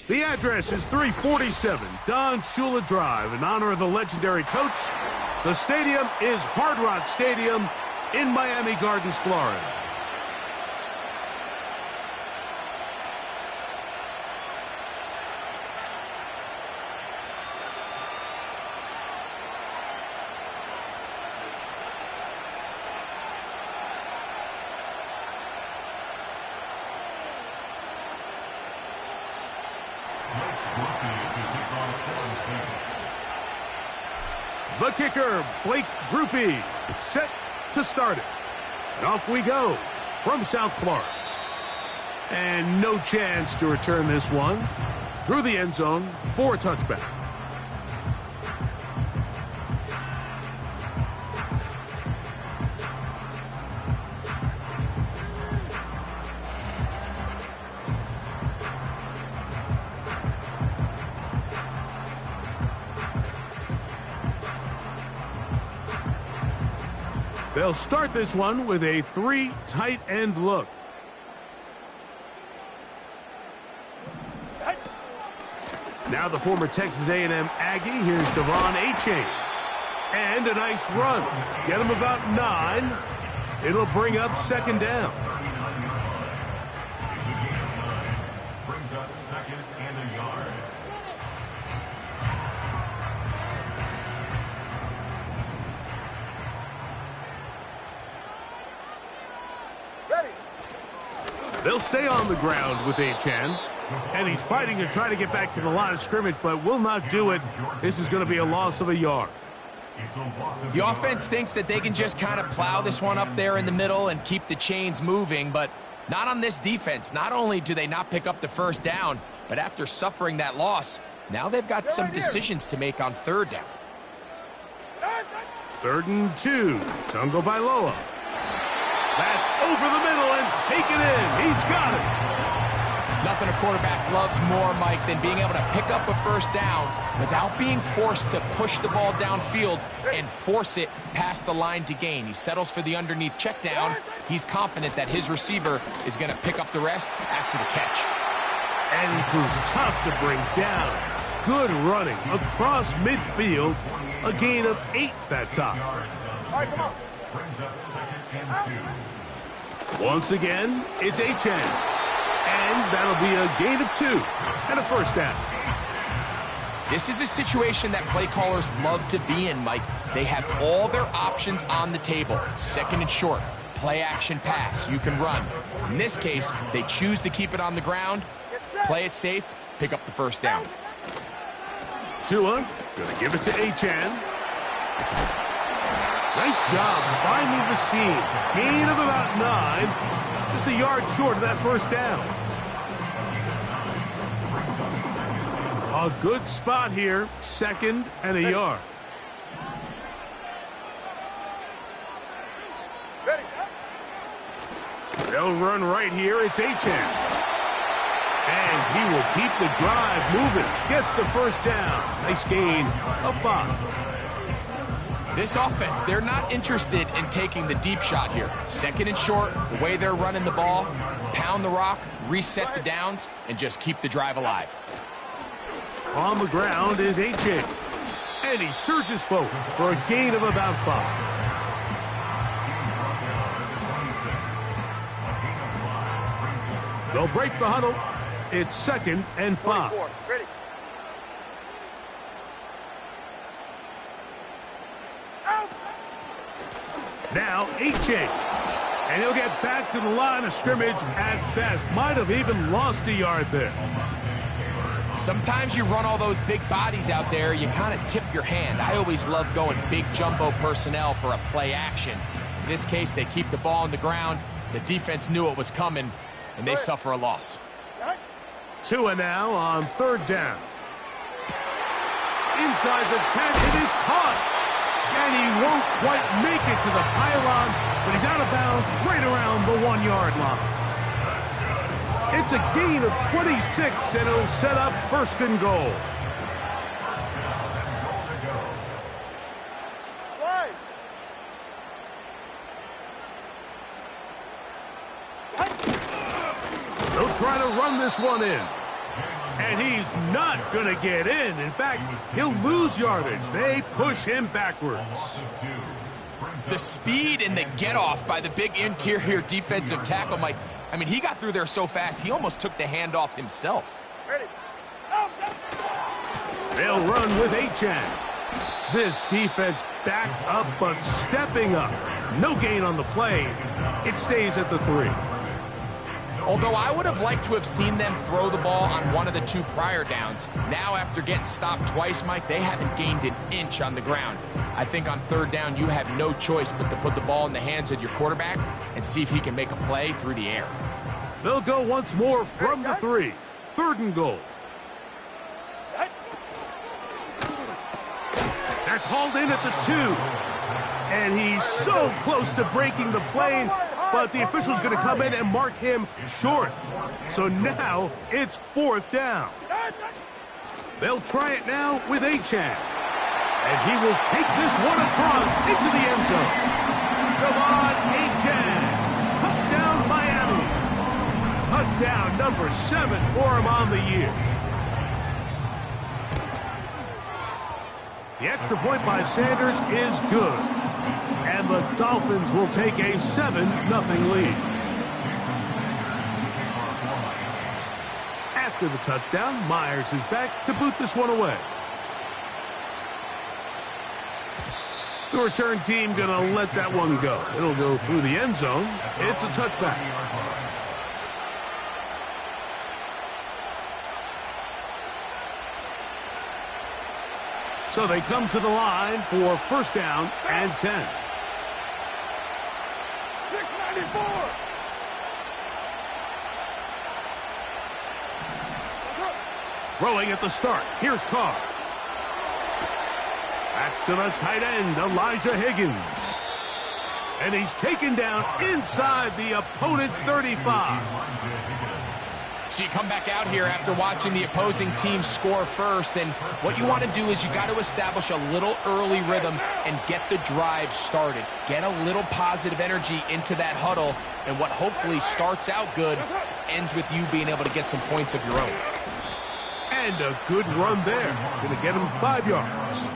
The address is 347 Don Shula Drive in honor of the legendary coach. The stadium is Hard Rock Stadium in Miami Gardens, Florida. The kicker, Blake Grupe, set to start it. And off we go from South Florida. And no chance to return this one through the end zone for a touchback. They'll start this one with a 3 tight end look. Now the former Texas A&M Aggie. Here's Devon Achane. And a nice run. Get him about 9. It'll bring up second down. Brings up second and a yard. They'll stay on the ground with Achane. And he's fighting to try to get back to the line of scrimmage, but will not do it. This is going to be a loss of a yard. The offense thinks that they can just kind of plow this one up there in the middle and keep the chains moving, but not on this defense. Not only do they not pick up the first down, but after suffering that loss, now they've got some decisions to make on third down. 3rd and 2. Tungo Bailoa. That's over the middle and taken in. He's got it. Nothing a quarterback loves more, Mike, than being able to pick up a first down without being forced to push the ball downfield and force it past the line to gain. He settles for the underneath check down. He's confident that his receiver is going to pick up the rest after the catch. And he proves tough to bring down. Good running across midfield. A gain of 8 that time. All right, come on. Brings up second and 2. Once again, it's Achane. And that'll be a gain of 2 and a first down. This is a situation that play callers love to be in, Mike. They have all their options on the table. 2nd and short, play action pass, you can run. In this case, they choose to keep it on the ground, play it safe, pick up the first down. Tua gonna give it to Achane. Nice job finding the seam. Gain of about 9. Just a yard short of that first down. A good spot here. 2nd and a yard. They'll run right here. It's Achane. And he will keep the drive moving. Gets the first down. Nice gain of 5. This offense, they're not interested in taking the deep shot here. 2nd and short, the way they're running the ball, pound the rock, reset the downs, and just keep the drive alive. On the ground is Achane. And he surges forward for a gain of about 5. They'll break the huddle. It's 2nd and 5. Ready. Now Achane. And he'll get back to the line of scrimmage at best. Might have even lost a yard there. Sometimes you run all those big bodies out there, you kind of tip your hand. I always love going big jumbo personnel for a play action. In this case, they keep the ball on the ground. The defense knew it was coming, and they suffer a loss. Tua now on 3rd down. Inside the 10, it is caught. And he won't quite make it to the pylon, but he's out of bounds right around the 1-yard line. It's a gain of 26, and it'll set up 1st and goal. They'll try to run this one in. And he's not going to get in. In fact, he'll lose yardage. They push him backwards. The speed and the get-off by the big interior defensive tackle, Mike. I mean, he got through there so fast, he almost took the handoff himself. They'll run with Achane. This defense back up, but stepping up. No gain on the play. It stays at the 3. Although I would have liked to have seen them throw the ball on one of the 2 prior downs. Now, after getting stopped twice, Mike, they haven't gained an inch on the ground. I think on 3rd down, you have no choice but to put the ball in the hands of your quarterback and see if he can make a play through the air. They'll go once more from the 3. 3rd and goal. That's hauled in at the 2. And he's so close to breaking the plane, but the official's going to come in and mark him short. So now it's 4th down. They'll try it now with Achane. And he will take this one across into the end zone. Come on, Achane. Touchdown, Miami. Touchdown number 7 for him on the year. The extra point by Sanders is good. And the Dolphins will take a 7-0 lead. After the touchdown, Myers is back to boot this one away. The return team going to let that one go. It'll go through the end zone. It's a touchback. So they come to the line for 1st down and 10. 694. Throwing at the start. Here's Carr. That's to the tight end, Elijah Higgins. And he's taken down inside the opponent's 35. So you come back out here after watching the opposing team score first, and what you want to do is you got to establish a little early rhythm and get the drive started. Get a little positive energy into that huddle, and what hopefully starts out good ends with you being able to get some points of your own. And a good run there. Going to get him 5 yards.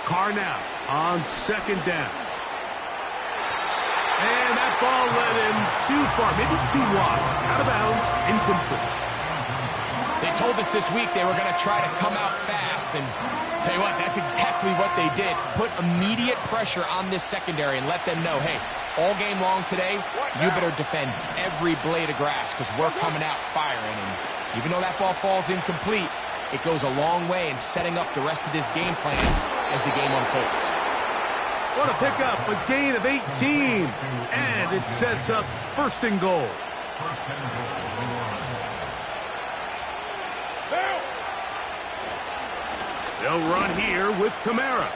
Carr now on 2nd down. And that ball led him too far, maybe too wide. Out of bounds, incomplete. They told us this week they were going to try to come out fast, and tell you what, that's exactly what they did. Put immediate pressure on this secondary and let them know, hey, all game long today, you better defend every blade of grass because we're coming out firing. And even though that ball falls incomplete, it goes a long way in setting up the rest of this game plan as the game unfolds. What a pickup, a gain of 18. And it sets up 1st and goal. They'll run here with Kamara.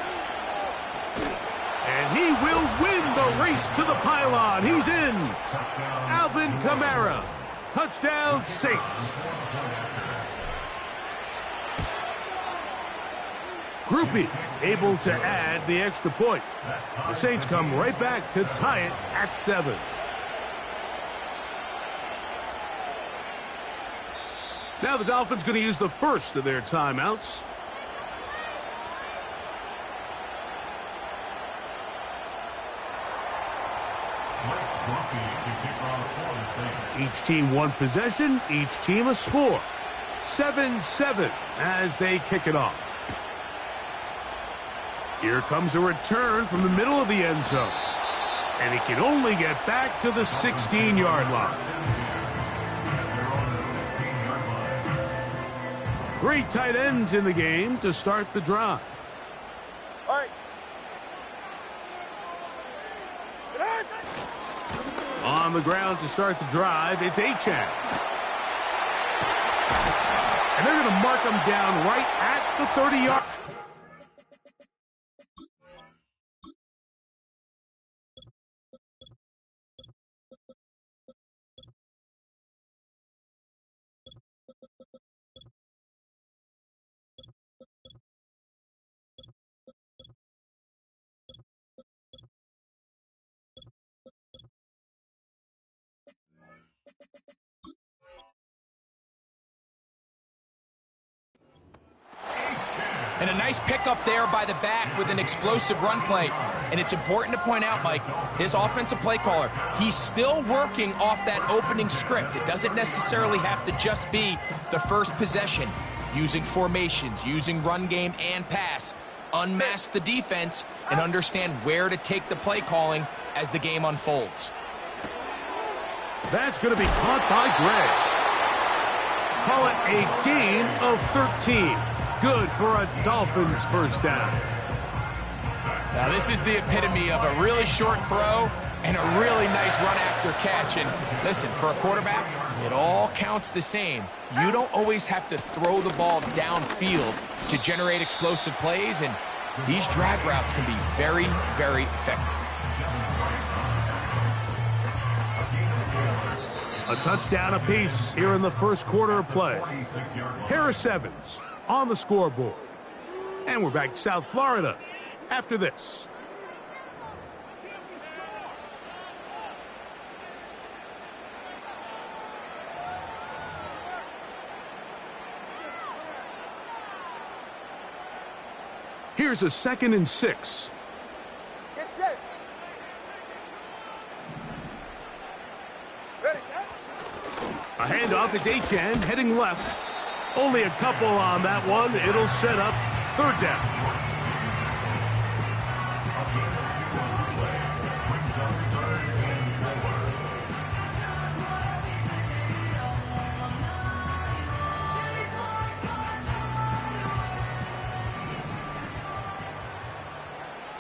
And he will win the race to the pylon. He's in. Alvin Kamara. Touchdown, Saints. Grupe able to add the extra point. The Saints come right back to tie it at 7. Now the Dolphins going to use the first of their timeouts. Each team 1 possession, each team a score. 7-7 as they kick it off. Here comes a return from the middle of the end zone. And he can only get back to the 16-yard line. Great tight ends in the game to start the drive. All right. On the ground to start the drive, it's Achane. And they're going to mark him down right at the 30-yard line. And a nice pickup there by the back with an explosive run play. And it's important to point out, Mike, his offensive play caller, he's still working off that opening script. It doesn't necessarily have to just be the first possession. Using formations, using run game and pass. Unmask the defense and understand where to take the play calling as the game unfolds. That's going to be caught by Gray. Call it a gain of 13. Good for a Dolphins first down. Now this is the epitome of a really short throw and a really nice run after catch. And listen, for a quarterback, it all counts the same. You don't always have to throw the ball downfield to generate explosive plays, and these drag routes can be very, very effective. A touchdown apiece here in the first quarter of play. Harris Evans on the scoreboard. And we're back to South Florida after this. Here's a 2nd and 6. Get set. Ready, set. A handoff to Achane, heading left. Only a couple on that one. It'll set up 3rd down.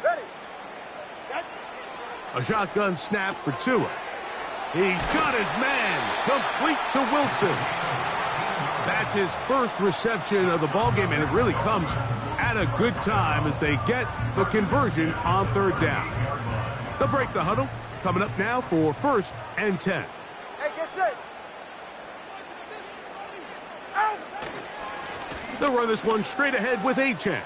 Ready. Set. A shotgun snap for Tua. He's got his man, complete to Wilson. That's his first reception of the ballgame, and it really comes at a good time as they get the conversion on 3rd down. They'll break the huddle. Coming up now for 1st and 10. Hey, get set. Out. They'll run this one straight ahead with Achane.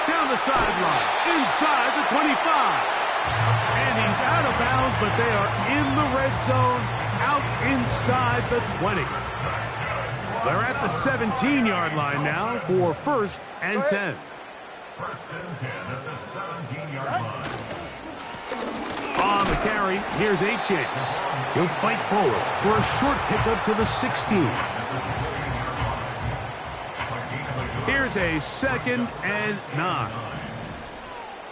Down the sideline, inside the 25. And he's out of bounds, but they are in the red zone, out inside the 20. They're at the 17-yard line now for 1st and 10. 1st and 10 at the 17-yard line. On the carry, here's Achane. He'll fight forward for a short pickup to the 16. Here's a 2nd and 9.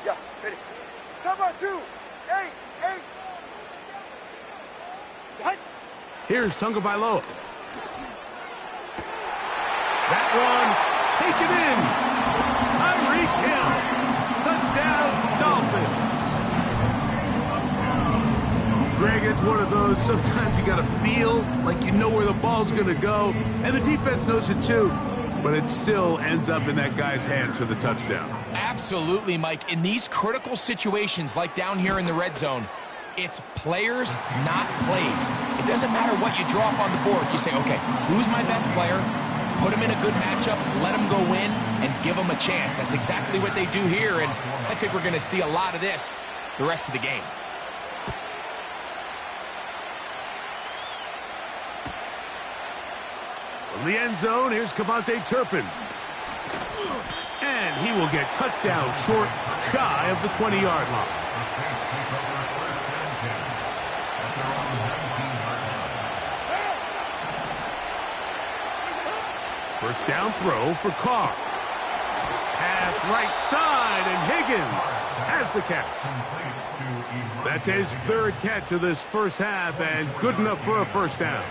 Yeah, ready. Cover 2. 8. Set. Here's Tagovailoa. That one, taken in. Tyreek Hill. Touchdown, Dolphins. Greg, it's one of those, sometimes you got to feel like you know where the ball's going to go, and the defense knows it too, but it still ends up in that guy's hands for the touchdown. Absolutely, Mike. In these critical situations, like down here in the red zone, it's players, not plays. It doesn't matter what you draw up on the board. You say, okay, who's my best player? Put him in a good matchup, let him go in, and give him a chance. That's exactly what they do here, and I think we're going to see a lot of this the rest of the game. From the end zone, here's Kevontae Turpin. And he will get cut down short, shy of the 20-yard line. First down throw for Carr. Pass right side, and Higgins has the catch. That's his 3rd catch of this first half, and good enough for a first down.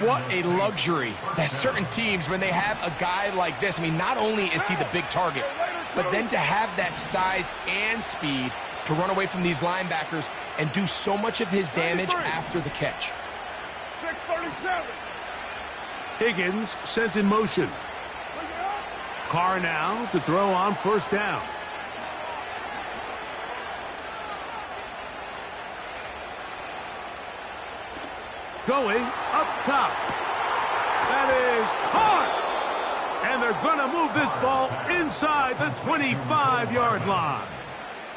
What a luxury that certain teams, when they have a guy like this, I mean, not only is he the big target, but then to have that size and speed to run away from these linebackers and do so much of his damage after the catch. 637. Higgins sent in motion. Carr now to throw on first down. Going up top. That is caught. And they're going to move this ball inside the 25-yard line.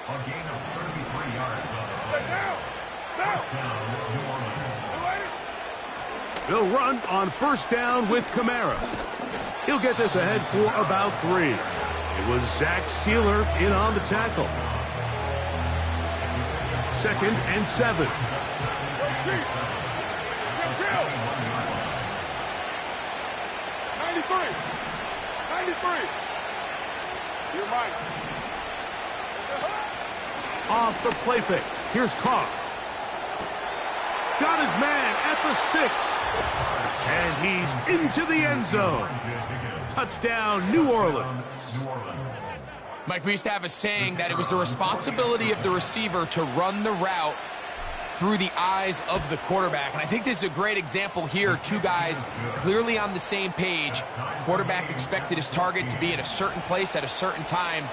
A gain of 33 yards on the play. First down, New Orleans. They'll run on first down with Kamara. He'll get this ahead for about 3. It was Zach Sealer in on the tackle. 2nd and 7. 93. You're mine. Off the play fake. Here's Carr. Got his man at the 6. And he's into the end zone. Touchdown, New Orleans. Mike, we used to have a saying that it was the responsibility of the receiver to run the route through the eyes of the quarterback. And I think this is a great example here. 2 guys clearly on the same page. Quarterback expected his target to be at a certain place at a certain time.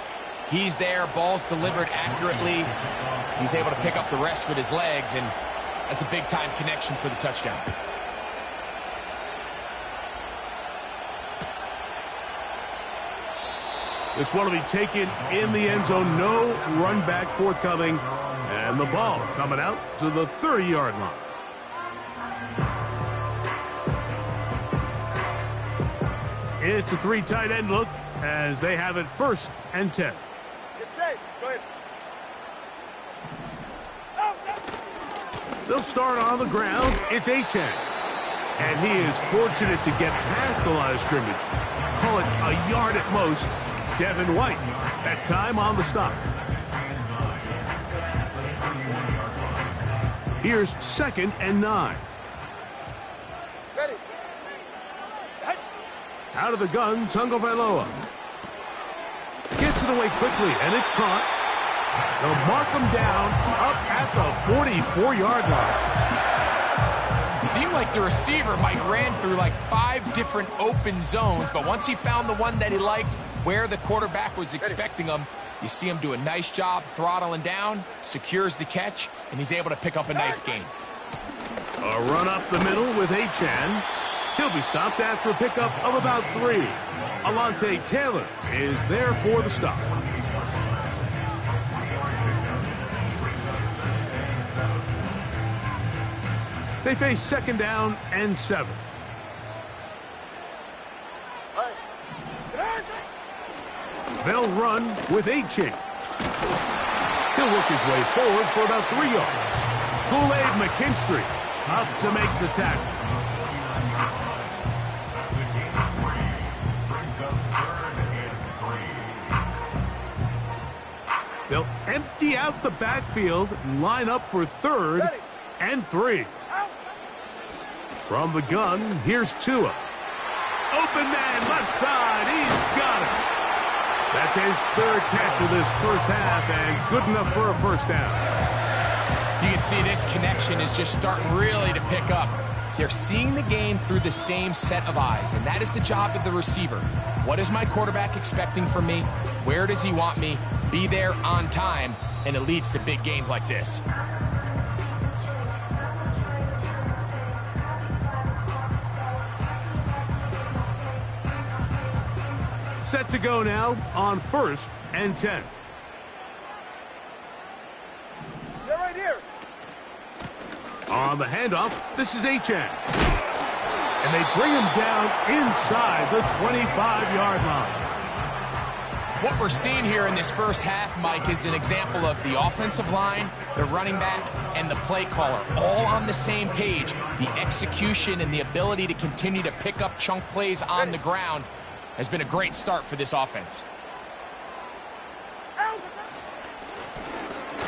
He's there, ball's delivered accurately. He's able to pick up the rest with his legs, and that's a big-time connection for the touchdown. This one will be taken in the end zone. No run back forthcoming. And the ball coming out to the 30-yard line. It's a 3 tight end look as they have it 1st and 10. Get safe. Go ahead. They'll start on the ground. It's Achane. And he is fortunate to get past the line of scrimmage. Call it a yard at most. Devin White, that time on the stop. Here's 2nd and 9. Ready. Out of the gun, Tungo Vailoa. Gets it away quickly, and it's caught. They'll mark him down up at the 44-yard line. Seemed like the receiver, Mike, ran through like 5 different open zones, but once he found the one that he liked, where the quarterback was expecting him, you see him do a nice job throttling down, secures the catch, and he's able to pick up a nice gain. A run up the middle with Achane. He'll be stopped after a pickup of about 3. Alontae Taylor is there for the stop. They face 2nd down and 7. They'll run with Achane. He'll work his way forward for about 3 yards. Kool-Aid McKinstry up to make the tackle. They'll empty out the backfield and line up for 3rd and 3. From the gun, here's Tua. Open man, left side, he's got it. That's his 3rd catch of this first half, and good enough for a 1st down. You can see this connection is just starting really to pick up. They're seeing the game through the same set of eyes, and that is the job of the receiver. What is my quarterback expecting from me? Where does he want me? Be there on time, and it leads to big gains like this. Set to go now on 1st and 10. They're right here. On the handoff, this is Achane. And they bring him down inside the 25-yard line. What we're seeing here in this first half, Mike, is an example of the offensive line, the running back, and the play caller all on the same page. The execution and the ability to continue to pick up chunk plays on the ground has been a great start for this offense.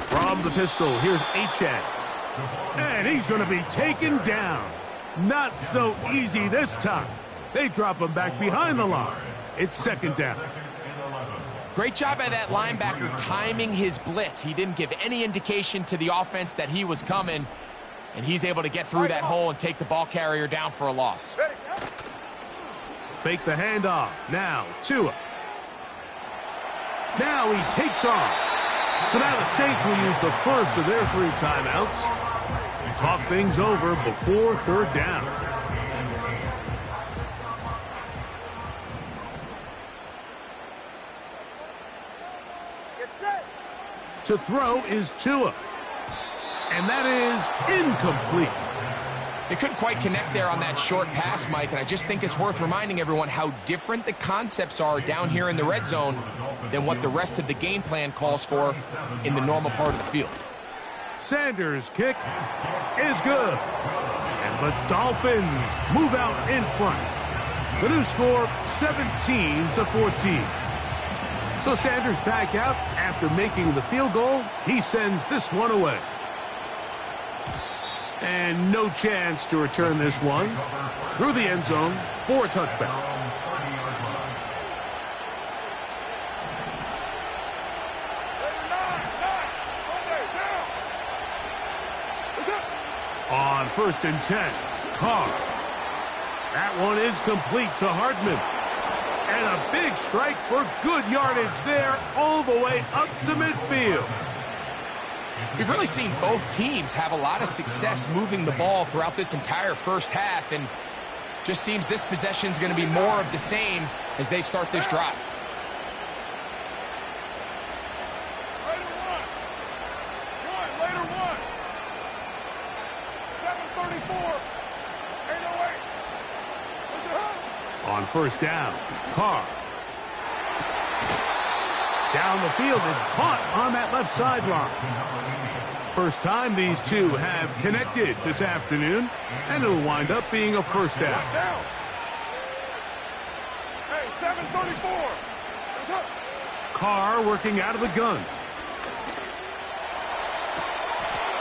From the pistol, here's Achane. And he's going to be taken down. Not so easy this time. They drop him back behind the line. It's 2nd down. Great job by that linebacker timing his blitz. He didn't give any indication to the offense that he was coming, and he's able to get through that hole and take the ball carrier down for a loss. Fake the handoff. Now, Tua. Now he takes off. So now the Saints will use the first of their 3 timeouts and talk things over before 3rd down. Get set. To throw is Tua. And that is incomplete. They couldn't quite connect there on that short pass, Mike, and I just think it's worth reminding everyone how different the concepts are down here in the red zone than what the rest of the game plan calls for in the normal part of the field. Sanders' kick is good. And the Dolphins move out in front. The new score, 17-14. So Sanders back out after making the field goal. He sends this one away. And no chance to return this one through the end zone for a touchback. On 1st and 10, Carr. That one is complete to Hardman. And a big strike for good yardage there all the way up to midfield. We've really seen both teams have a lot of success moving the ball throughout this entire first half, and just seems this possession is going to be more of the same as they start this drive. Later one. 7:34. 8:08. On 1st down, Carr. Down the field, it's caught on that left sideline. First time these two have connected this afternoon, and it'll wind up being a first down. Hey, 7:34. Carr working out of the gun.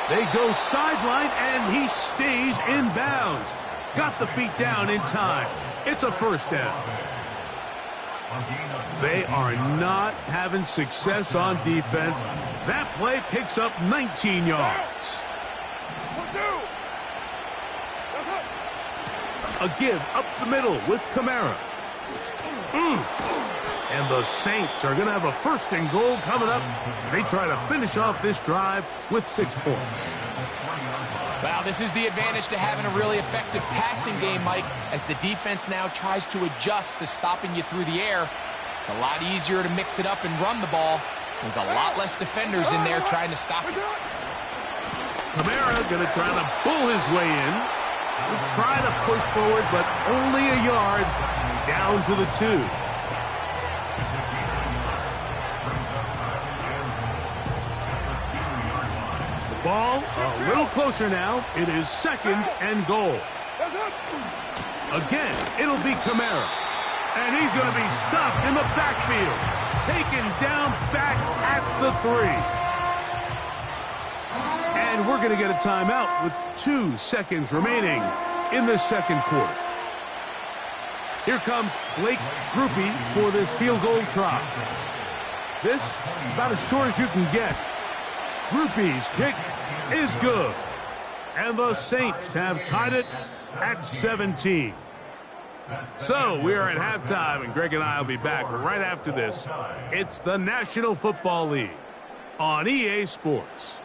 They go sideline, and he stays in bounds. Got the feet down in time. It's a first down. They are not having success on defense. That play picks up 19 yards. A give up the middle with Kamara. And the Saints are going to have a 1st and goal coming up. They try to finish off this drive with 6 points. Well, this is the advantage to having a really effective passing game, Mike, as the defense now tries to adjust to stopping you through the air. It's a lot easier to mix it up and run the ball. There's a lot less defenders in there trying to stop it. Kamara going to try to bull his way in. He'll try to push forward, but only a yard down to the 2. Ball a little closer now. It is 2nd and goal. Again, it'll be Kamara. And he's going to be stopped in the backfield. Taken down back at the 3. And we're going to get a timeout with 2 seconds remaining in the 2nd quarter. Here comes Blake Grupe for this field goal try. This about as short as you can get. Grupe's kick is good. And the Saints have tied it at 17. So we are at halftime, and Greg and I will be back right after this. It's the National Football League on EA Sports.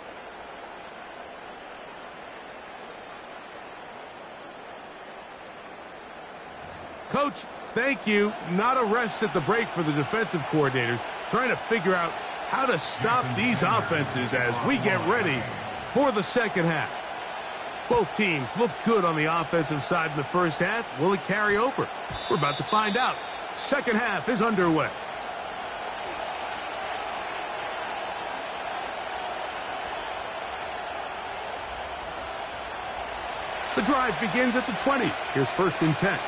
Coach, thank you. Not a rest at the break for the defensive coordinators, trying to figure out how to stop these offenses as we get ready for the second half. Both teams look good on the offensive side in the first half. Will it carry over? We're about to find out. Second half is underway. The drive begins at the 20. Here's 1st and 10.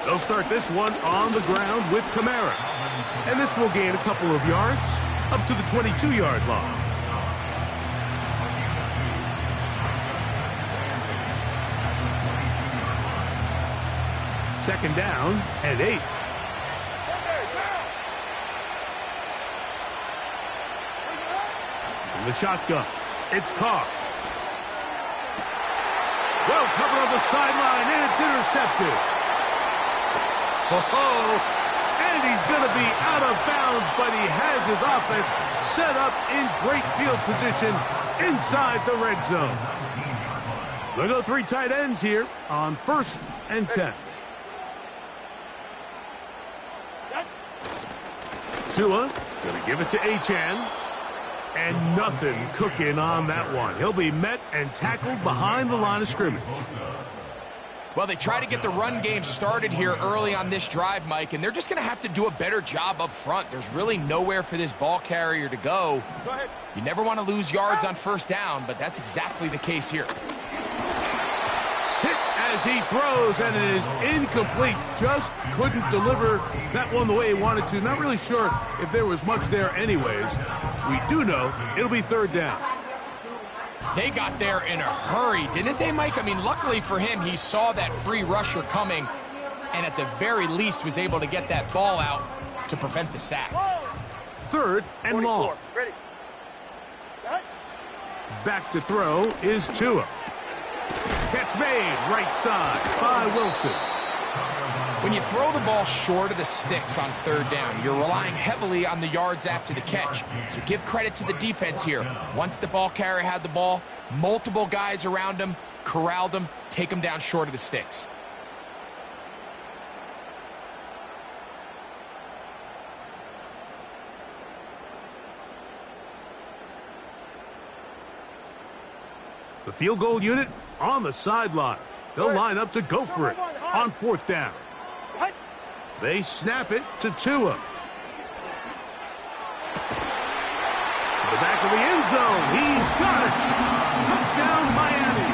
They'll start this one on the ground with Kamara. And this will gain a couple of yards up to the 22-yard line. Second down and 8. In the shotgun, it's Carr. Well covered on the sideline, and it's intercepted. And he's going to be out of bounds, but he has his offense set up in great field position inside the red zone. They'll go 3 tight ends here on 1st and 10. Tua going to give it to Achane. And nothing cooking on that one. He'll be met and tackled behind the line of scrimmage. Well, they try to get the run game started here early on this drive, Mike, and they're just going to have to do a better job up front. There's really nowhere for this ball carrier to go. You never want to lose yards on 1st down, but that's exactly the case here. Hit as he throws, and it is incomplete. Just couldn't deliver that one the way he wanted to. Not really sure if there was much there anyways. We do know it'll be 3rd down. They got there in a hurry, didn't they, Mike? I mean, luckily for him, he saw that free rusher coming and at the very least was able to get that ball out to prevent the sack. 3rd and long. Ready. Set. Back to throw is Tua. Catch made right side by Wilson. When you throw the ball short of the sticks on 3rd down, you're relying heavily on the yards after the catch. So give credit to the defense here. Once the ball carrier had the ball, multiple guys around him, corralled him, take him down short of the sticks. The field goal unit on the sideline. They'll line up to go for it on 4th down. They snap it to Tua. To the back of the end zone. He's got it. Touchdown, Miami.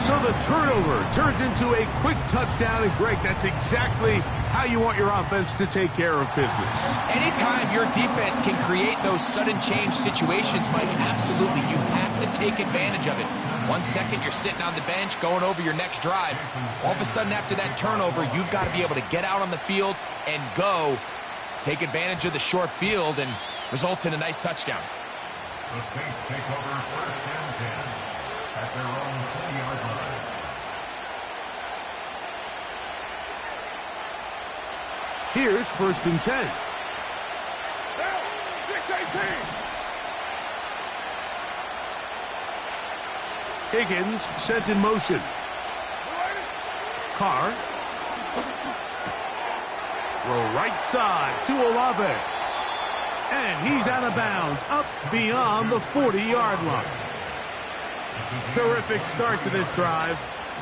So the turnover turns into a quick touchdown. And, Greg, that's exactly how you want your offense to take care of business. Anytime your defense can create those sudden change situations, Mike, absolutely, you have to take advantage of it. 1 second, you're sitting on the bench, going over your next drive. All of a sudden, after that turnover, you've got to be able to get out on the field and go. Take advantage of the short field, and results in a nice touchdown. The Saints take over 1st and 10 at their own 20-yard line. Here's 1st and 10. 6-18. Higgins sent in motion. Carr. Throw right side to Olave. And he's out of bounds, up beyond the 40-yard line. Terrific start to this drive.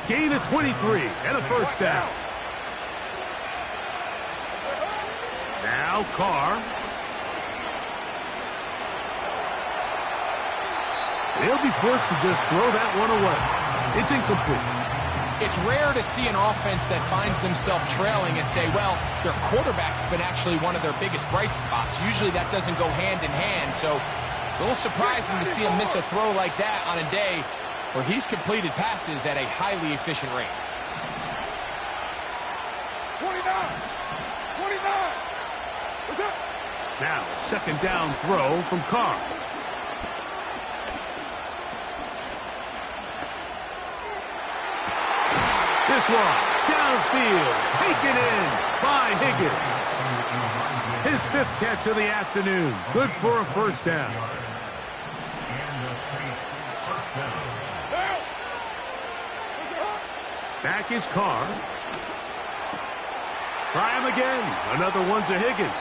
Gain of 23 and a 1st down. Now Carr. They'll be forced to just throw that one away. It's incomplete. It's rare to see an offense that finds themselves trailing and say, well, their quarterback's been actually one of their biggest bright spots. Usually that doesn't go hand in hand, so it's a little surprising to see him miss a throw like that on a day where he's completed passes at a highly efficient rate. 29. What's up? Now, 2nd down throw from Carr. This one, downfield, taken in by Higgins. His 5th catch of the afternoon. Good for a 1st down. And the Saints 1st down. Back is Carr. Try him again. Another one to Higgins.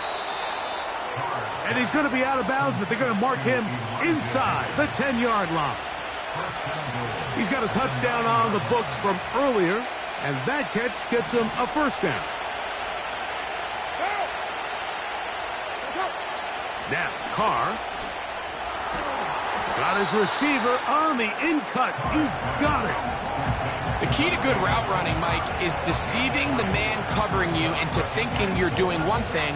And he's going to be out of bounds, but they're going to mark him inside the 10-yard line. He's got a touchdown on the books from earlier, and that catch gets him a 1st down. Now, Carr. Got his receiver on the in-cut. He's got it. The key to good route running, Mike, is deceiving the man covering you into thinking you're doing one thing,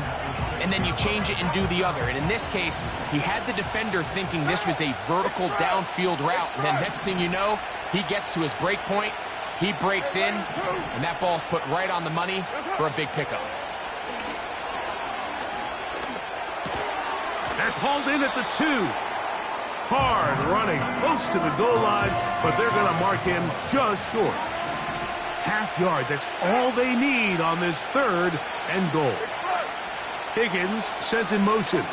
and then you change it and do the other. And in this case, he had the defender thinking this was a vertical downfield route. And then next thing you know, he gets to his break point, he breaks in, and that ball's put right on the money for a big pickup. That's hauled in at the 2. Hard running close to the goal line, but they're going to mark him just short. Half yard, that's all they need on this 3rd and goal. Higgins sent in motion.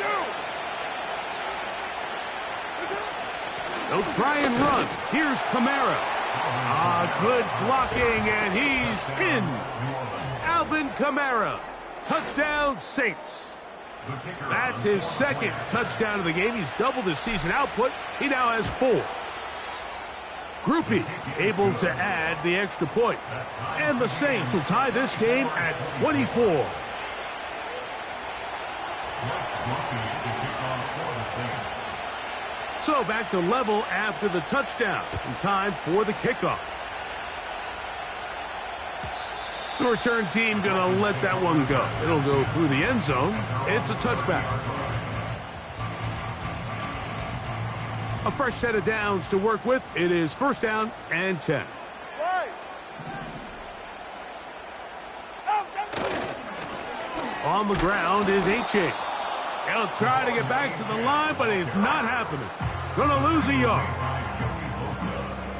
They'll try and run. Here's Kamara. Good blocking, and he's in. Alvin Kamara. Touchdown, Saints. That's his second touchdown of the game. He's doubled his season output. He now has 4. Grupe able to add the extra point. And the Saints will tie this game at 24. So back to level after the touchdown. And time for the kickoff. The return team going to let that one go. It'll go through the end zone. It's a touchback. A fresh set of downs to work with. It is first down and 10. On the ground is H.A. He'll try to get back to the line, but it's not happening. Going to lose a yard.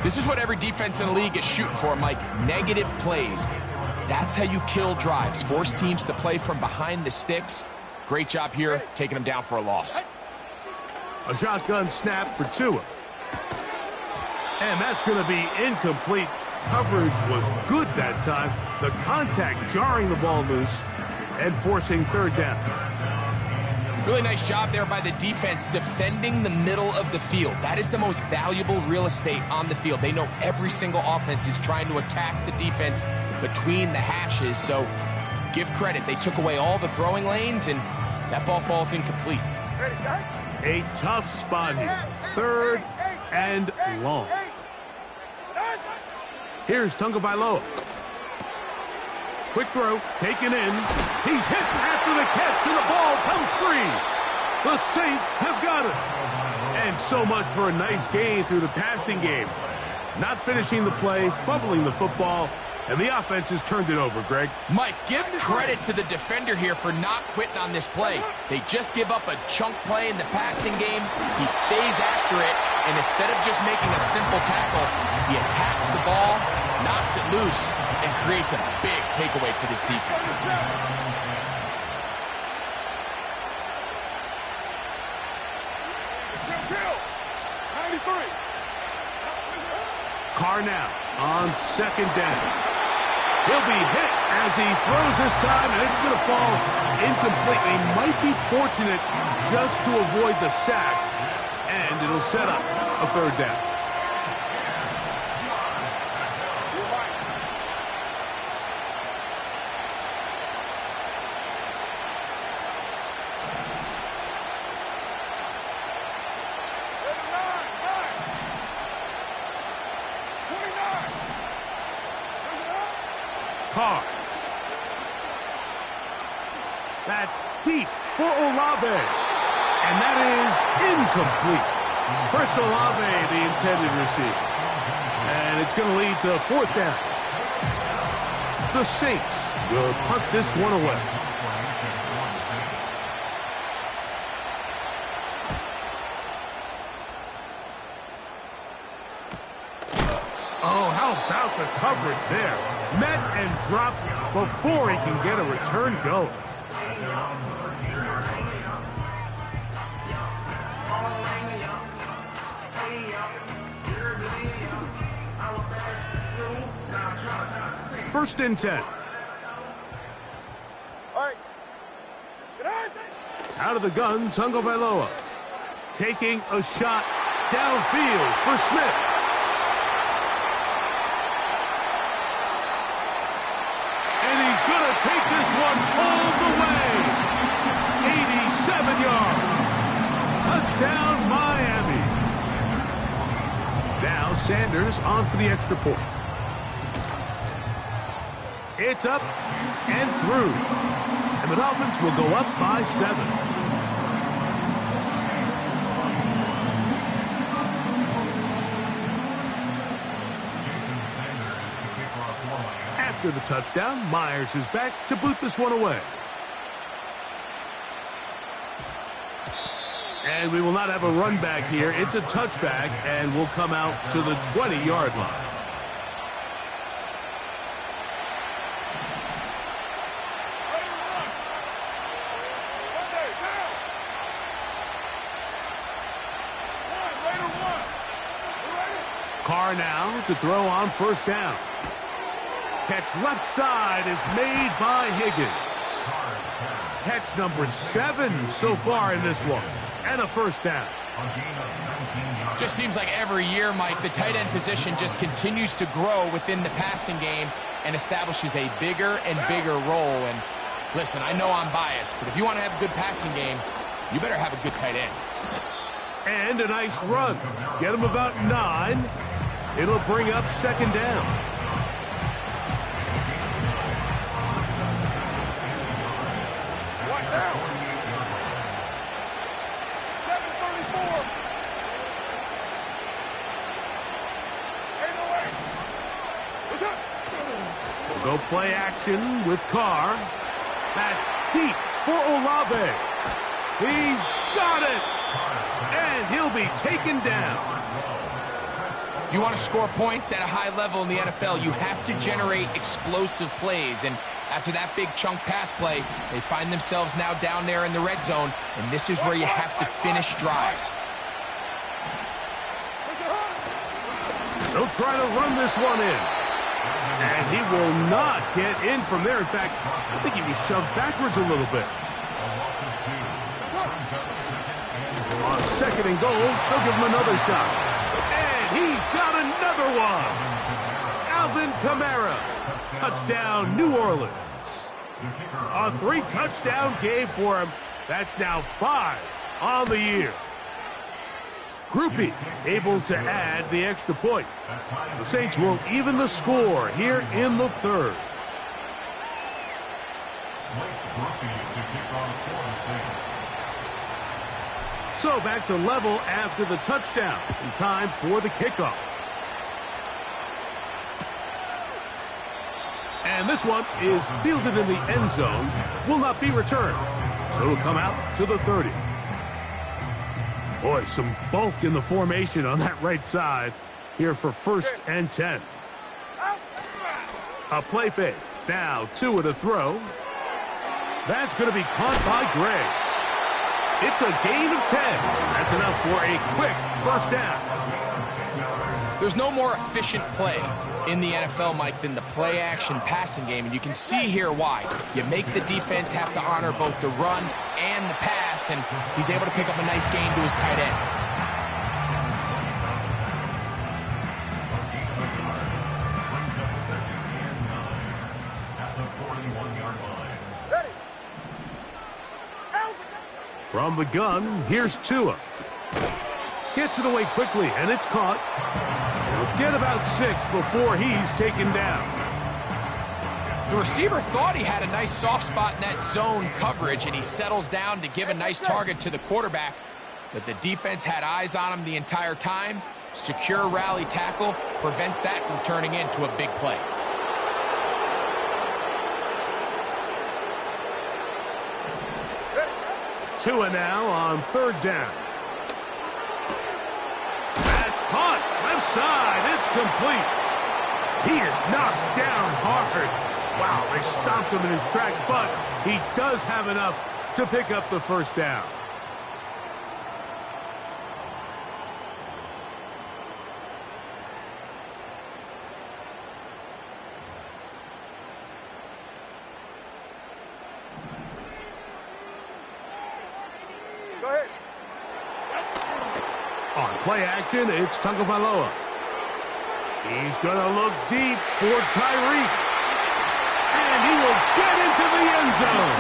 This is what every defense in the league is shooting for, Mike. Negative plays. That's how you kill drives. Force teams to play from behind the sticks. Great job here, taking them down for a loss. A shotgun snap for Tua. And that's going to be incomplete. Coverage was good that time. The contact jarring the ball loose and forcing third down. Really nice job there by the defense defending the middle of the field. That is the most valuable real estate on the field. They know every single offense is trying to attack the defense between the hashes. So give credit. They took away all the throwing lanes, and that ball falls incomplete. A tough spot here. Third and long. Here's Tagovailoa. Quick throw, taken in. He's hit after the catch, and the ball comes free. The Saints have got it. And so much for a nice gain through the passing game. Not finishing the play, fumbling the football, and the offense has turned it over, Greg. Mike, give credit to the defender here for not quitting on this play. They just give up a chunk play in the passing game. He stays after it, and instead of just making a simple tackle, he attacks the ball, knocks it loose, and creates a big takeaway for this defense. Carr now on second down. He'll be hit as he throws this time, and it's going to fall incomplete. He might be fortunate just to avoid the sack, and it'll set up a third down. Carr. That's deep for Olave. And that is incomplete. Chris Olave, the intended receiver. And it's going to lead to fourth down. The Saints will punt this one away. Oh, how about the coverage there? Met and dropped before he can get a return go. First and 10. All right. Get on. Out of the gun, Tagovailoa. Taking a shot downfield for Smith. Take this one all the way. 87 yards. Touchdown, Miami. Now Sanders on for the extra point. It's up and through. And the Dolphins will go up by 7. After the touchdown, Myers is back to boot this one away. And we will not have a run back here. It's a touchback, and we'll come out to the 20-yard line. Carr now to throw on first down. Catch left side is made by Higgins. Catch number 7 so far in this one. And a first down. Just seems like every year, Mike, the tight end position just continues to grow within the passing game and establishes a bigger and bigger role. And listen, I know I'm biased, but if you want to have a good passing game, you better have a good tight end. And a nice run. Get him about 9. It'll bring up second down. One down. 734. Ain't no way. What's up? We'll go play action with Carr. That's deep for Olave. He's got it. And he'll be taken down. If you want to score points at a high level in the NFL, you have to generate explosive plays. And after that big chunk pass play, they find themselves now down there in the red zone, and this is where you have to finish drives. They'll try to run this one in. And he will not get in from there. In fact, I think he was shoved backwards a little bit. On second and goal, they'll give him another shot. And he's got another one. Alvin Kamara. Touchdown, New Orleans. A 3-touchdown game for him. That's now 5 on the year. Grupe able to add the extra point. The Saints will even the score here in the third. So back to level after the touchdown. In time for the kickoff. And this one is fielded in the end zone. Will not be returned. So it'll come out to the 30. Boy, some bulk in the formation on that right side here for 1st and 10. A play fake. Now 2 at a throw. That's going to be caught by Gray. It's a gain of 10. That's enough for a quick first down. There's no more efficient play in the NFL, Mike, than the play-action passing game, and you can see here why. You make the defense have to honor both the run and the pass, and he's able to pick up a nice gain to his tight end. From the gun, here's Tua. Gets it away quickly, and it's caught. He'll get about 6 before he's taken down. The receiver thought he had a nice soft spot in that zone coverage, and he settles down to give a nice target to the quarterback. But the defense had eyes on him the entire time. Secure rally tackle prevents that from turning into a big play. Tua now on 3rd down. That's caught. Left side. It's complete. He is knocked down hard. Wow, they stopped him in his tracks, but he does have enough to pick up the first down. Go ahead. On play action, it's Tagovailoa. He's going to look deep for Tyreek. And he will get into the end zone.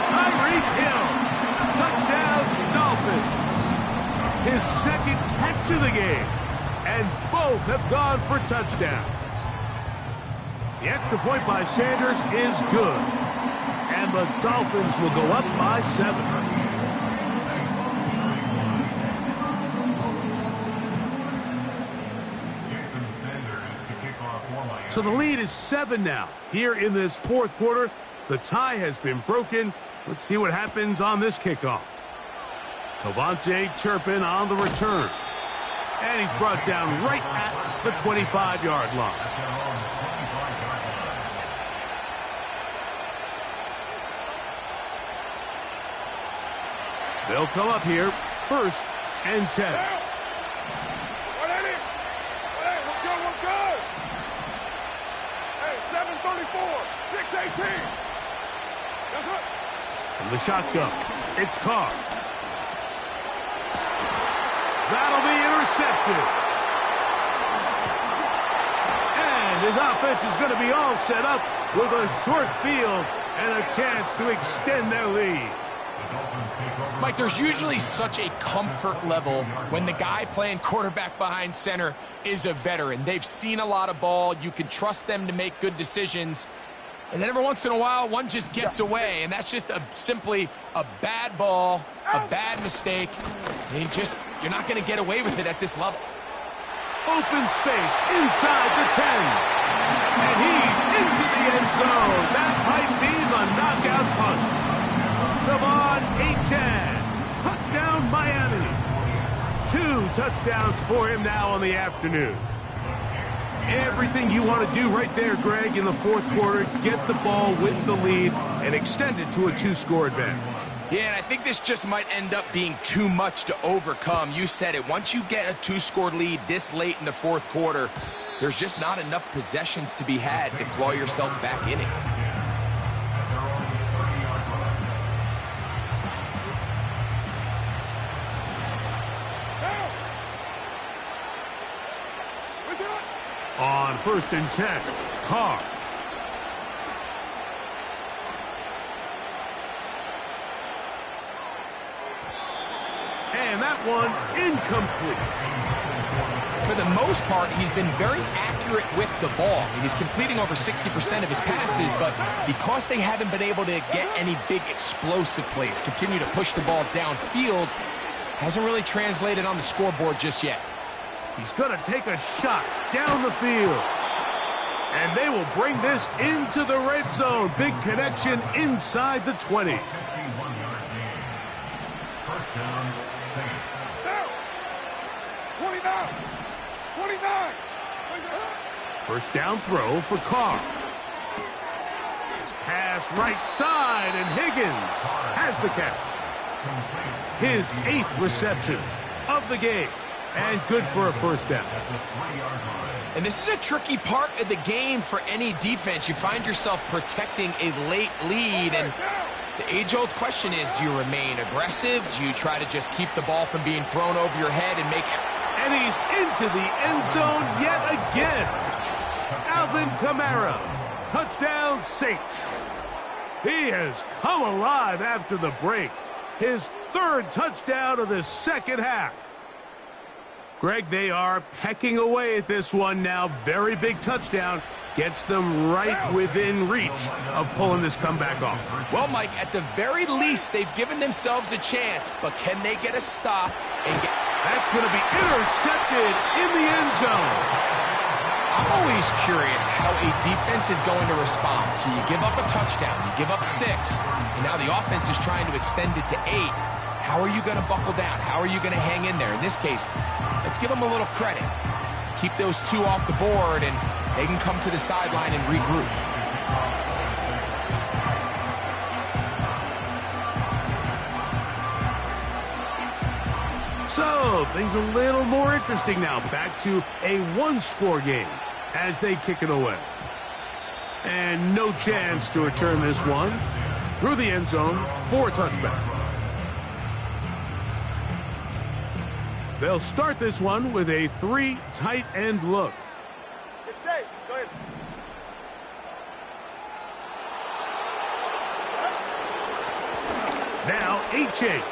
Tyreek Hill. Touchdown, Dolphins. His 2nd catch of the game. And both have gone for touchdowns. The extra point by Sanders is good. And the Dolphins will go up by 7. So the lead is 7 now. Here in this 4th quarter, the tie has been broken. Let's see what happens on this kickoff. Cavante Turpin on the return. And he's brought down right at the 25-yard line. They'll come up here, 1st and 10. 734, 618. That's it. From the shotgun, it's Carr. That'll be intercepted. And his offense is going to be all set up with a short field and a chance to extend their lead. Mike, there's usually such a comfort level when the guy playing quarterback behind center is a veteran. They've seen a lot of ball. You can trust them to make good decisions. And then every once in a while, one just gets away, and that's just simply a bad ball, a bad mistake. You're not going to get away with it at this level. Open space inside the 10. And he's into the end zone. That might be the knockout punch. Devon Achane. Touchdown, Miami. 2 touchdowns for him now on the afternoon. Everything you want to do right there, Greg, in the fourth quarter, get the ball with the lead and extend it to a 2-score advantage. Yeah, and I think this just might end up being too much to overcome. You said it. Once you get a 2-score lead this late in the fourth quarter, there's just not enough possessions to be had to claw yourself back in it. On 1st and 10, Carr. And that one incomplete. For the most part, he's been very accurate with the ball. I mean, he's completing over 60% of his passes, but because they haven't been able to get any big explosive plays, continue to push the ball downfield, hasn't really translated on the scoreboard just yet. He's going to take a shot down the field. And they will bring this into the red zone. Big connection inside the 20. 51-yard gain. First down, Saints. Down. 29. 29. First down throw for Carr. His pass right side, and Higgins has the catch. His 8th reception of the game. And good for a first down. And this is a tricky part of the game for any defense. You find yourself protecting a late lead, and the age-old question is, do you remain aggressive? Do you try to just keep the ball from being thrown over your head and make it? And he's into the end zone yet again. Alvin Kamara, touchdown Saints. He has come alive after the break. His 3rd touchdown of the second half. Greg, they are pecking away at this one now. Very big touchdown. Gets them right within reach of pulling this comeback off. Well, Mike, at the very least, they've given themselves a chance, but can they get a stop and get... That's going to be intercepted in the end zone. I'm always curious how a defense is going to respond. So you give up a touchdown, you give up 6, and now the offense is trying to extend it to 8. How are you going to buckle down? How are you going to hang in there? In this case, let's give them a little credit. Keep those 2 off the board, and they can come to the sideline and regroup. So, things a little more interesting now. Back to a 1-score game as they kick it away. And no chance to return this one through the end zone for a touchback. They'll start this one with a 3 tight end look. It's safe. Go ahead. Now Achane.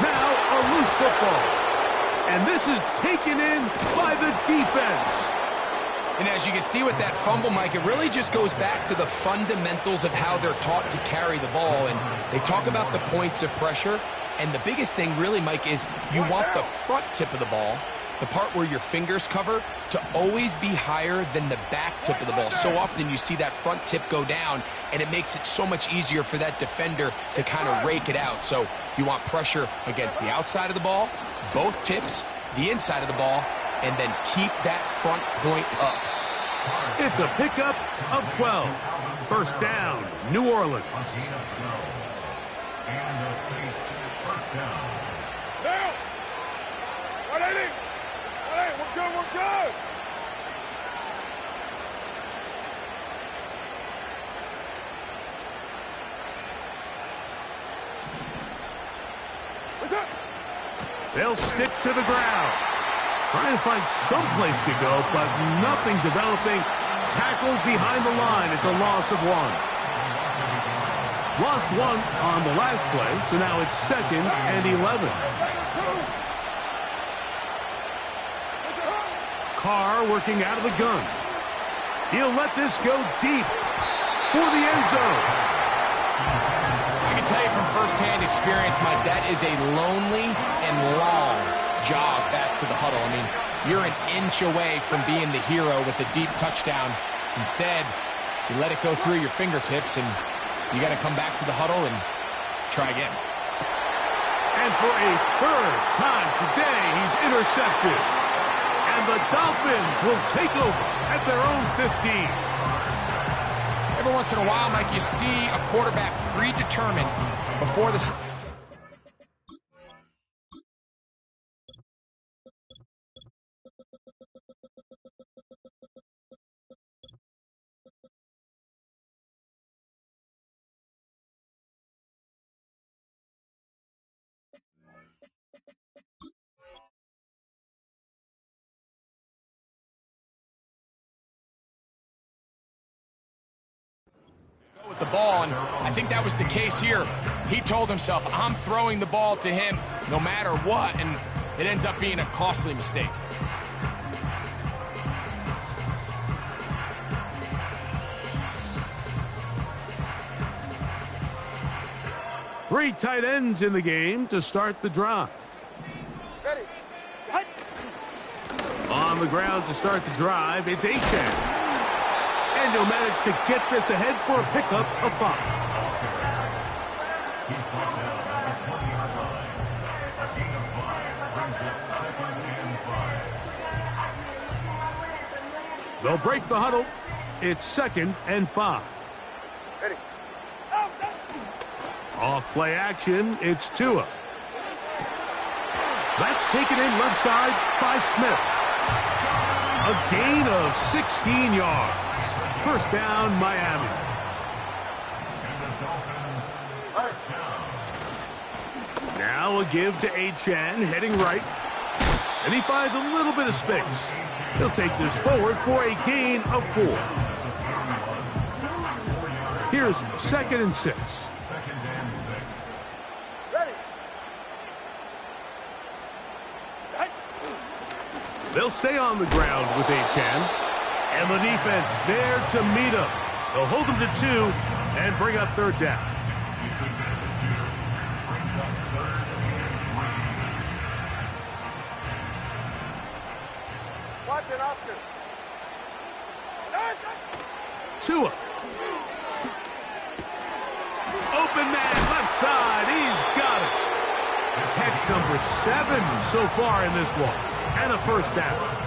Now a loose football. And this is taken in by the defense. And as you can see with that fumble, Mike, it really just goes back to the fundamentals of how they're taught to carry the ball. And they talk about the points of pressure. And the biggest thing really, Mike, is you want the front tip of the ball, the part where your fingers cover, to always be higher than the back tip of the ball. So often you see that front tip go down, and it makes it so much easier for that defender to kind of rake it out. So you want pressure against the outside of the ball, both tips, the inside of the ball, and then keep that front point up. It's a pickup of 12. First down, New Orleans. And the Saints, first down. Down. 180. 180. We're good. We're good. They'll stick to the ground. Trying to find some place to go, but nothing developing. Tackled behind the line. It's a loss of 1. Lost 1 on the last play, so now it's 2nd and 11. Carr working out of the gun. He'll let this go deep for the end zone. I can tell you from firsthand experience, Mike, that is a lonely and long jog back to the huddle. I mean, you're an inch away from being the hero with a deep touchdown. Instead, you let it go through your fingertips, and you got to come back to the huddle and try again. And for a 3rd time today, he's intercepted. And the Dolphins will take over at their own 15. Every once in a while, Mike, you see a quarterback predetermined before the... with the ball, and I think that was the case here. He told himself, I'm throwing the ball to him no matter what, and it ends up being a costly mistake. Three tight ends in the game to start the drive. Ready. On the ground to start the drive, it's Achane. And he'll manage to get this ahead for a pickup of 5. He's brought down at the 20-yard line. A gain of 5 brings it 2nd and 5. They'll break the huddle. It's 2nd and 5. Ready. Off play action, it's Tua. That's taken in left side by Smith. A gain of 16 yards. First down, Miami. And the Dolphins first down. Now a give to Achane, heading right. And he finds a little bit of space. He'll take this forward for a gain of 4. Here's 2nd and 6. 2nd and 6. Ready. They'll stay on the ground with Achane. And the defense there to meet him. They'll hold him to 2 and bring up 3rd down. He's been down to 2. Brings up 3rd and 3. Watch it, Oscar. Tua. Open man, left side. He's got it. Catch number 7 so far in this one. And a first down.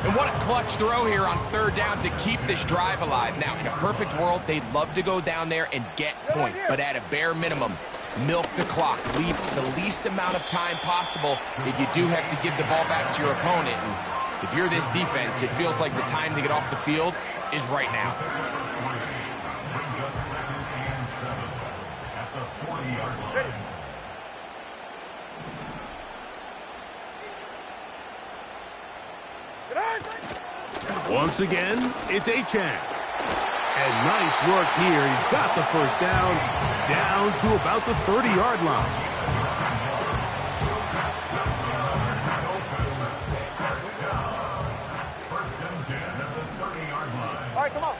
And what a clutch throw here on 3rd down to keep this drive alive. Now, in a perfect world, they'd love to go down there and get points. But at a bare minimum, milk the clock. Leave the least amount of time possible if you do have to give the ball back to your opponent. And if you're this defense, it feels like the time to get off the field is right now. Brings up 2nd and 7 at the 40-yard line. Once again, it's Achane. And nice work here. He's got the first down to about the 30-yard line. First and 10 at the 30-yard line. All right, come on.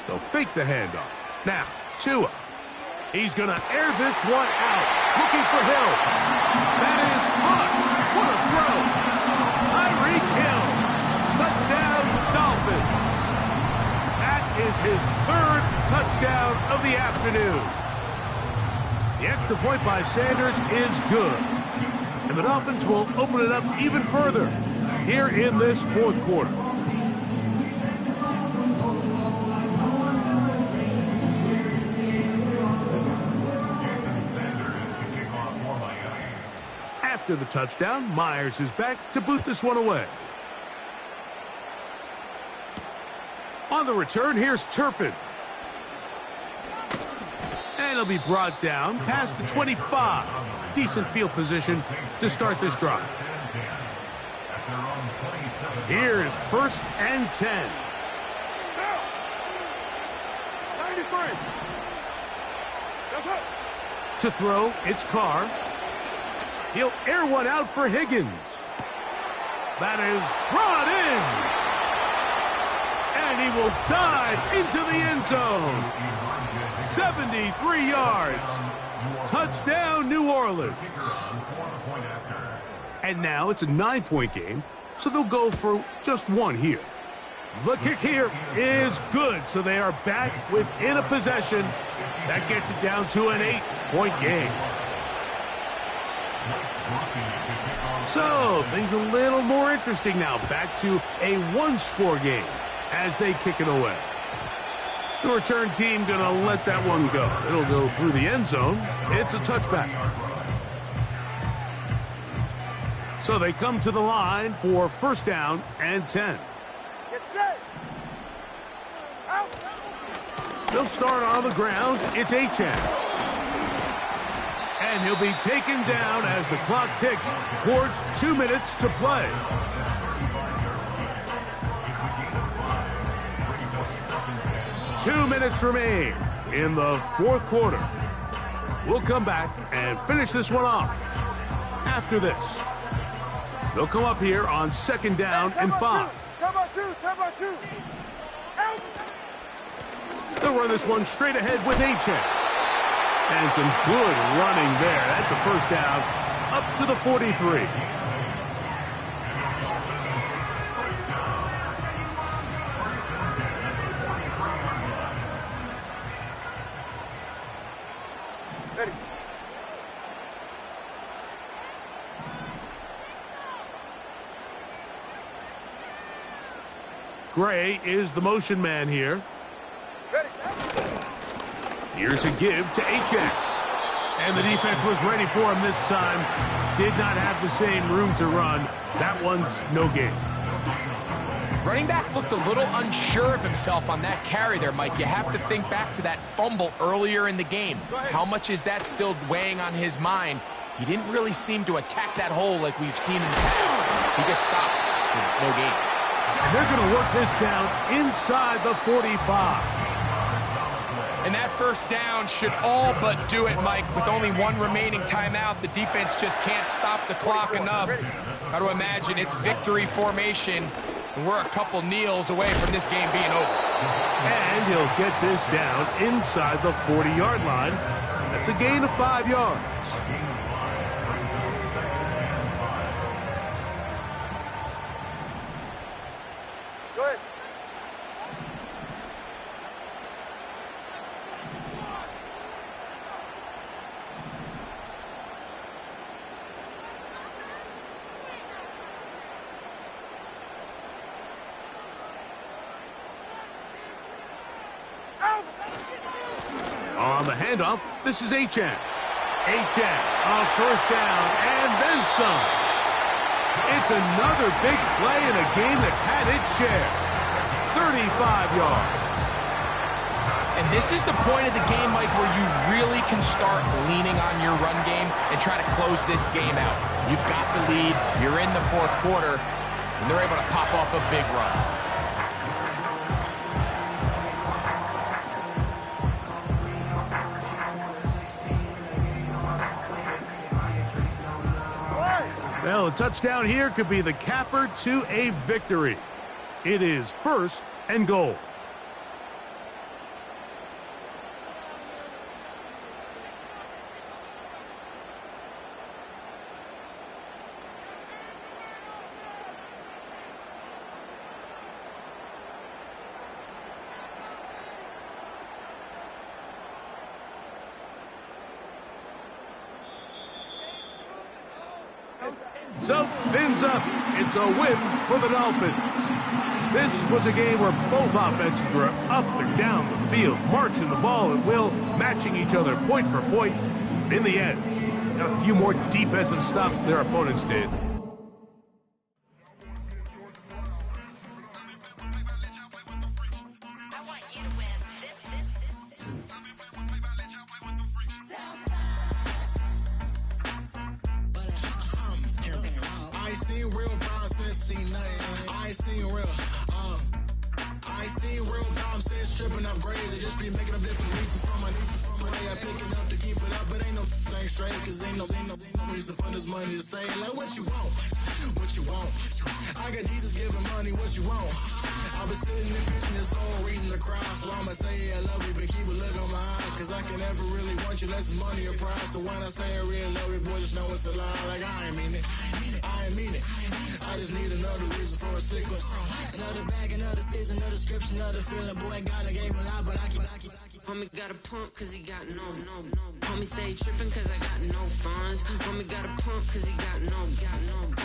They'll fake the handoff. Now, Tua. He's going to air this one out. Looking for Hill. That is caught. What a throw. Tyreek Hill. Touchdown, Dolphins. That is his 3rd touchdown of the afternoon. The extra point by Sanders is good. And the Dolphins will open it up even further here in this 4th quarter. After the touchdown, Myers is back to boot this one away. On the return, here's Turpin. And he'll be brought down past the 25. decent field position to start this drive. Here's 1st and 10. 93. To throw, it's Carr. He'll air one out for Higgins. That is brought in. And he will dive into the end zone. 73 yards. Touchdown, New Orleans. And now it's a 9-point game, so they'll go for just one here. The kick here is good, so they are back within a possession. That gets it down to an 8-point game. So, things a little more interesting now. Back to a one-score game as they kick it away. The return team going to let that one go. It'll go through the end zone. It's a touchback. So they come to the line for 1st down and 10. Get set. Out. They'll start on the ground. It's Achane. And he'll be taken down as the clock ticks towards 2 minutes to play. Two minutes remain in the 4th quarter. We'll come back and finish this one off after this. They'll come up here on 2nd down and 5. Come on, 2. Out. They'll run this one straight ahead with Achane. And some good running there. That's a 1st down up to the 43. Ready. Gray is the motion man here. Ready. Here's a give to Achane. And the defense was ready for him this time. Did not have the same room to run. That one's no gain. Running back looked a little unsure of himself on that carry there, Mike. You have to think back to that fumble earlier in the game. How much is that still weighing on his mind? He didn't really seem to attack that hole like we've seen in the past. He gets stopped for no gain. And they're going to work this down inside the 45. And that 1st down should all but do it, Mike. With only one remaining timeout, the defense just can't stop the clock enough. Got to imagine it's victory formation, and we're a couple kneels away from this game being over. And he'll get this down inside the 40-yard line. That's a gain of 5 yards. Go ahead. On the handoff, this is Achane. Achane on 1st down and then some. It's another big play in a game that's had its share. 35 yards. And this is the point of the game, Mike, where you really can start leaning on your run game and try to close this game out. You've got the lead, you're in the 4th quarter, and they're able to pop off a big run. Well, a touchdown here could be the capper to a victory. It is 1st and goal. So, fins up. It's a win for the Dolphins. This was a game where both offenses were up and down the field, marching the ball at will, matching each other point for point. In the end, got a few more defensive stops than their opponents did. seen nothing. I ain't seen real. I ain't seen real problems since stripping off grades. I just be making up different reasons for my nieces. But they are picking up to keep it up, but ain't no thing straight. Cause ain't no reason for this money to stay. Like what you want, what you want. I got Jesus giving money, what you want. I've been sitting and fishing, there's no reason to cry. So I'ma say I love you, but keep a look on my eye. Cause I can never really want you unless it's money or pride. So when I say I really love you, boy, just know it's a lie. Like I ain't mean it, I ain't mean it. I just need another reason for a sickle. Another bag, another season, another description, another feeling. Boy, God, I gave him a lot, but I keep. Homie got a pump cause he got no. Homie stay tripping cause I got no funds. Homie got a pump cause he got no.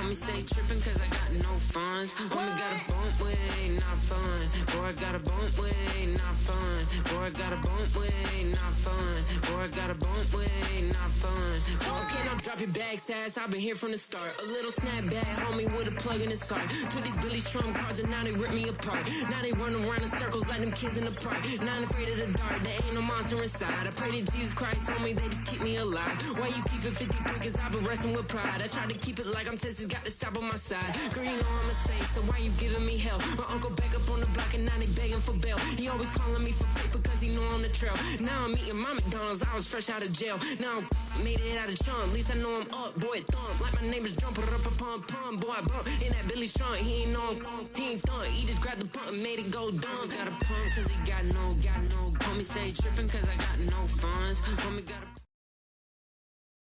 Homie stay tripping cause I got no funds. Homie got a bump with ain't not fun. Boy, I got a bump with ain't not fun. Boy, I got a bump with ain't not fun. Boy, I got a bump with ain't not fun. Okay, now drop your bag, sass. I've been here from the start. A little snapback, homie, with a plug in his heart. Took these Billy Strum cards and now they rip me apart. Now they run around in circles like them kids in the park. Now I'm afraid of the dark, there ain't no monster inside. I pray to Jesus Christ, homie, they just keep me alive. Why you keep it 53? Cause I've been wrestling with pride. I try to keep it like I'm Texas, got the stop on my side. Girl, you know I'm a saint, so why you giving me hell? My uncle back up on the block and now they begging for bail. He always calling me for paper cause he know I'm the trail. Now I'm eating my McDonald's, I was fresh out of jail. Now I made it out of chunk, at least I know I'm up, boy, thump. Like my neighbors jumping up a pum. Boy, I bump in that Billy Strong, he ain't know him, he ain't thump. He just grabbed the pump and made it go dumb. Got a pump cause he got no. Homie stay tripping cause I got no funds. Homie got a